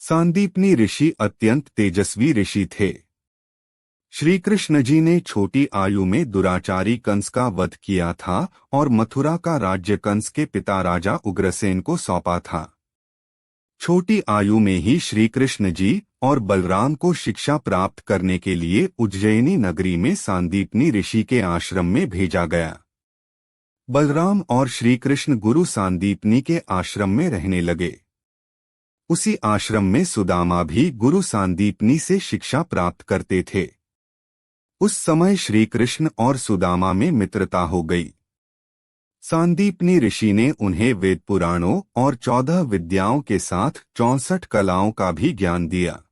सांदीपनी ऋषि अत्यंत तेजस्वी ऋषि थे। श्री कृष्ण जी ने छोटी आयु में दुराचारी कंस का वध किया था और मथुरा का राज्य कंस के पिता राजा उग्रसेन को सौंपा था। छोटी आयु में ही श्री कृष्ण जी और बलराम को शिक्षा प्राप्त करने के लिए उज्जैनी नगरी में सांदीपनी ऋषि के आश्रम में भेजा गया। बलराम और श्री कृष्ण गुरु सांदीपनी के आश्रम में रहने लगे। उसी आश्रम में सुदामा भी गुरु सांदीपनी से शिक्षा प्राप्त करते थे। उस समय श्री कृष्ण और सुदामा में मित्रता हो गई। सांदीपनी ऋषि ने उन्हें वेद पुराणों और 14 विद्याओं के साथ 64 कलाओं का भी ज्ञान दिया।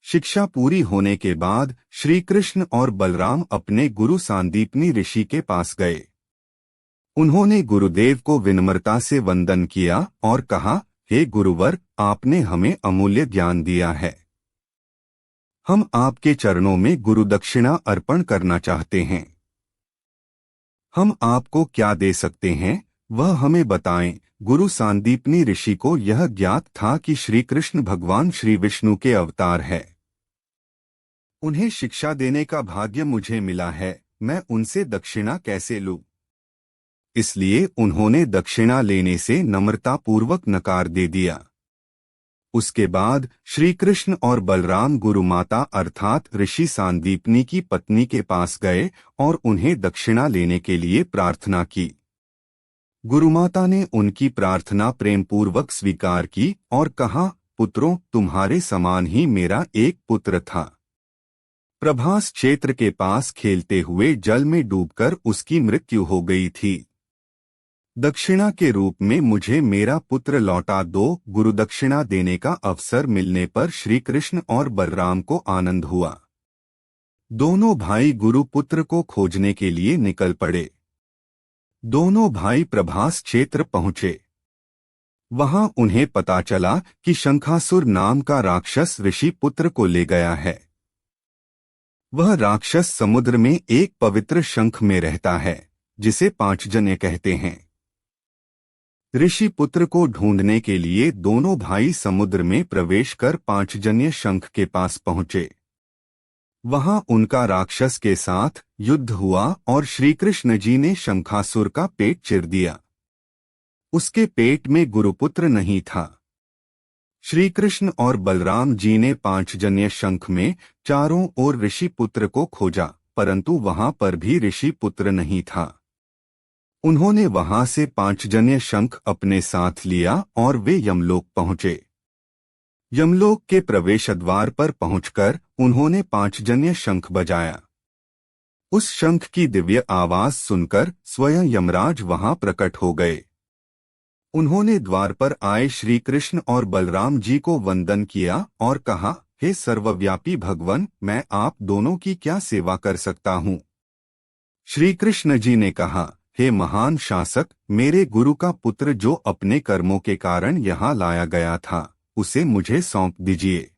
शिक्षा पूरी होने के बाद श्री कृष्ण और बलराम अपने गुरु सांदीपनी ऋषि के पास गए। उन्होंने गुरुदेव को विनम्रता से वंदन किया और कहा, हे गुरुवर, आपने हमें अमूल्य ज्ञान दिया है। हम आपके चरणों में गुरु दक्षिणा अर्पण करना चाहते हैं। हम आपको क्या दे सकते हैं, वह हमें बताएं। गुरु सांदीपनी ऋषि को यह ज्ञात था कि श्री कृष्ण भगवान श्री विष्णु के अवतार है। उन्हें शिक्षा देने का भाग्य मुझे मिला है, मैं उनसे दक्षिणा कैसे लूं? इसलिए उन्होंने दक्षिणा लेने से नम्रतापूर्वक नकार दे दिया। उसके बाद श्री कृष्ण और बलराम गुरु माता अर्थात ऋषि सांदीपनी की पत्नी के पास गए और उन्हें दक्षिणा लेने के लिए प्रार्थना की। गुरुमाता ने उनकी प्रार्थना प्रेमपूर्वक स्वीकार की और कहा, पुत्रों, तुम्हारे समान ही मेरा एक पुत्र था। प्रभास क्षेत्र के पास खेलते हुए जल में डूबकर उसकी मृत्यु हो गई थी। दक्षिणा के रूप में मुझे मेरा पुत्र लौटा दो। गुरु दक्षिणा देने का अवसर मिलने पर श्री कृष्ण और बलराम को आनंद हुआ। दोनों भाई गुरु पुत्र को खोजने के लिए निकल पड़े। दोनों भाई प्रभास क्षेत्र पहुंचे। वहां उन्हें पता चला कि शंखासुर नाम का राक्षस ऋषि पुत्र को ले गया है। वह राक्षस समुद्र में एक पवित्र शंख में रहता है, जिसे पांचजन्य कहते हैं। ऋषि पुत्र को ढूंढने के लिए दोनों भाई समुद्र में प्रवेश कर पांचजन्य शंख के पास पहुंचे। वहां उनका राक्षस के साथ युद्ध हुआ और श्री कृष्ण जी ने शंखासुर का पेट चिर दिया। उसके पेट में गुरुपुत्र नहीं था। श्री कृष्ण और बलराम जी ने पांचजन्य शंख में चारों ओर ऋषि पुत्र को खोजा, परंतु वहां पर भी ऋषि पुत्र नहीं था। उन्होंने वहां से पांचजन्य शंख अपने साथ लिया और वे यमलोक पहुंचे। यमलोक के प्रवेश द्वार पर पहुंचकर उन्होंने पांचजन्य शंख बजाया। उस शंख की दिव्य आवाज सुनकर स्वयं यमराज वहां प्रकट हो गए। उन्होंने द्वार पर आए श्री कृष्ण और बलराम जी को वंदन किया और कहा, हे सर्वव्यापी भगवन, मैं आप दोनों की क्या सेवा कर सकता हूँ? श्री कृष्ण जी ने कहा, हे महान शासक, मेरे गुरु का पुत्र जो अपने कर्मों के कारण यहाँ लाया गया था, उसे मुझे सौंप दीजिए।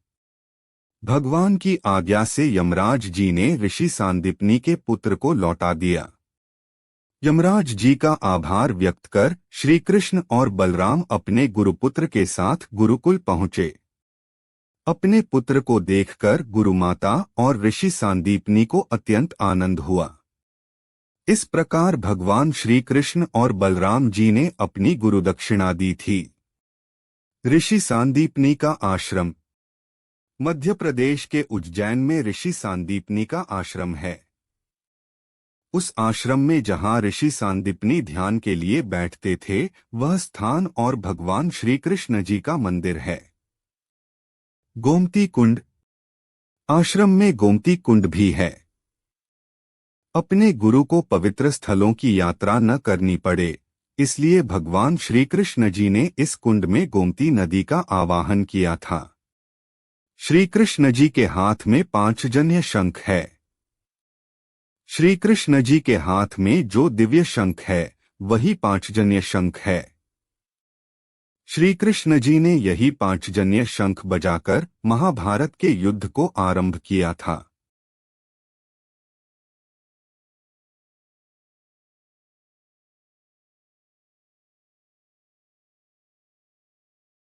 भगवान की आज्ञा से यमराज जी ने ऋषि सांदीपनी के पुत्र को लौटा दिया। यमराज जी का आभार व्यक्त कर श्री कृष्ण और बलराम अपने गुरुपुत्र के साथ गुरुकुल पहुंचे। अपने पुत्र को देखकर गुरुमाता और ऋषि सांदीपनी को अत्यंत आनंद हुआ। इस प्रकार भगवान श्री कृष्ण और बलराम जी ने अपनी गुरुदक्षिणा दी थी। ऋषि सांदीपनी का आश्रम। मध्य प्रदेश के उज्जैन में ऋषि सांदीपनी का आश्रम है। उस आश्रम में जहां ऋषि सांदीपनी ध्यान के लिए बैठते थे, वह स्थान और भगवान श्री कृष्ण जी का मंदिर है। गोमती कुंड। आश्रम में गोमती कुंड भी है। अपने गुरु को पवित्र स्थलों की यात्रा न करनी पड़े, इसलिए भगवान श्री कृष्ण जी ने इस कुंड में गोमती नदी का आवाहन किया था। श्री कृष्ण जी के हाथ में पांचजन्य शंख है। श्री कृष्ण जी के हाथ में जो दिव्य शंख है, वही पांचजन्य शंख है। श्री कृष्ण जी ने यही पांचजन्य शंख बजाकर महाभारत के युद्ध को आरंभ किया था।